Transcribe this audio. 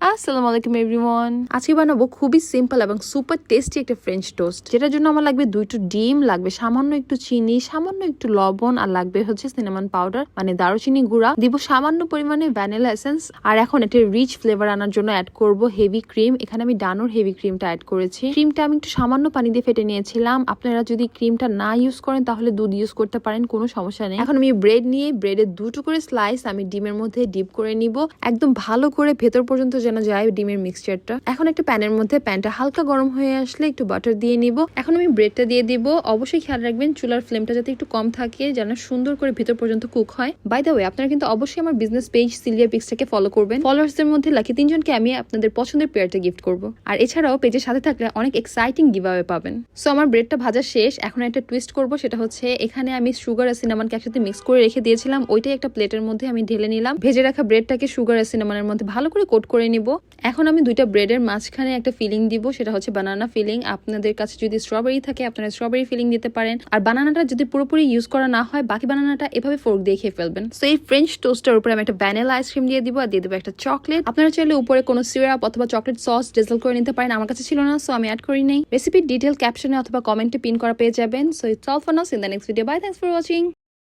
আসসালামু আলাইকুম এভরিওয়ান। আজকে বানাবো খুবই সিম্পল এবং সুপার টেস্টি একটা ফ্রেঞ্চ টোস্ট, যেটার জন্য আমার লাগবে 2টো ডিম, লাগবে সামান্য একটু চিনি, সামান্য একটু লবণ, আর লাগবে হচ্ছে সিনামন পাউডার মানে দারুচিনি গুঁড়া, দিব সামান্য পরিমাণে ভ্যানিলা এসেন্স। আর এখন একটা রিচ ফ্লেভার আনার জন্য অ্যাড করব হেভি ক্রিম। এখানে আমি ডানোর হেভি ক্রিমটা অ্যাড করেছি। ক্রিমটা আমি একটু সামান্য পানি দিয়ে ফেটে নিয়েছিলাম। আপনারা যদি ক্রিমটা না ইউজ করেন তাহলে দুধ ইউজ করতে পারেন, কোনো সমস্যা নেই। এখন আমি ব্রেড নিয়ে ব্রেডের 2টো করে স্লাইস আমি ডিমের মধ্যে ডিপ করে নিব, একদম ভালো করে ভেতর পর্যন্ত যেন যায় ডিমের মিক্সচারটা। এখন একটা প্যানের মধ্যে প্যানটা হালকা গরম হয়ে আসলে একটু বাটার দিয়ে নিব। এখন আমি ব্রেডটা দিয়ে দিব। অবশ্যই খেয়াল রাখবেন চুলার ফ্লেমটা যাতে একটু কম থাকে, যেন সুন্দর করে ভেতর পর্যন্ত কুক হয়। বাই দ্য ওয়ে, আপনারা কিন্তু অবশ্যই আমার বিজনেস পেজ সিলিয়া পিক্সটাকে ফলো করবেন। ফলোয়ার্সদের মধ্যে লাকি 3 জনকে আমি আপনাদের পছন্দের পেয়ারটা গিফট করব। আর এছাড়াও পেজের সাথে থাকলে অনেক এক্সাইটিং গিভঅ্যাওয়ে পাবেন। সো আমার ব্রেডটা ভাজা শেষ। এখন একটা টুইস্ট করব, সেটা হচ্ছে এখানে আমি সুগার আর সিনামনকে একসাথে মিক্স করে রেখে দিয়েছিলাম, ওইটাই একটা প্লেটের মধ্যে আমি ঢেলে নিলাম। ভেজে রাখা ব্রেডটাকে সুগার আর সিনামনের মধ্যে ভালো করে কোট করে নিব। এখন আমি দুইটা ব্রেডের মাঝখানে একটা ফিলিং দিব, সেটা হচ্ছে বানানা ফিলিং। আপনাদের কাছে যদি স্ট্রবেরি থাকে আপনারা স্ট্রবেরি ফিলিং দিতে পারেন। আর বানানাটা যদি পুরোপুরি ইউজ করা না হয়, বাকি বানানাটা এভাবে ফোর্ক দিয়ে খেয়ে ফেলবেন। সো এই ফ্রেঞ্চ টোস্টের উপরে আমি একটা ভ্যানিলা আইসক্রিম দিয়ে দিব, আর দিয়ে দেবো একটা চকলেট। আপনারা চাইলে উপরে কোনো সিরাপ অথবা চকলেট সস ড্রেজল করে নিতে পারেন। আমার কাছে ছিল না, সো আমি অ্যাড করি নাই। রেসিপির ডিটেল ক্যাপশনে অথবা কমেন্টে পিন করা পেয়ে যাবেন। So it's all for now. See in the next video. Bye, thanks for watching.